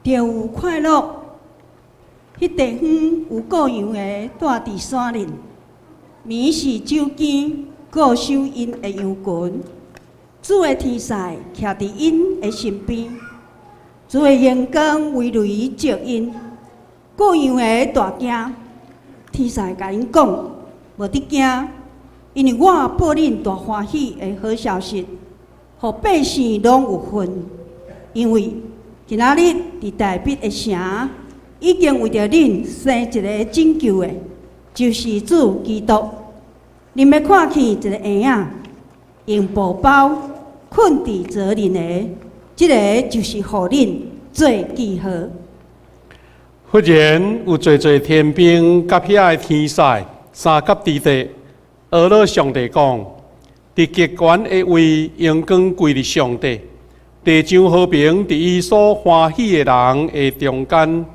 着有快乐。迄地方有各样的住伫山林，眠是酒间，固守因的羊群。主的天使徛伫因的身边，主的阳光为雷照因，各样的大惊。天使甲因讲，无得惊，因为我报恁大欢喜的好消息，互百姓拢有份。因为今仔日伫大必的城，已经为着恁生一个拯救的，就是主基督。恁要看见一个婴仔，用布包困伫泽林的，即个就是互恁做记号。忽然有侪侪天兵甲遐个天使三甲地地，学了上帝讲：伫极悬的位，阳光归于上帝。地上和平伫伊所欢喜的人的中间。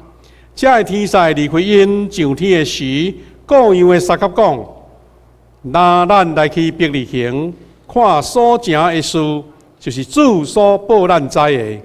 这个天使离开因上天的时，各样的三甲讲：那咱来去伯利恒，看所成的事，就是主所报咱知的。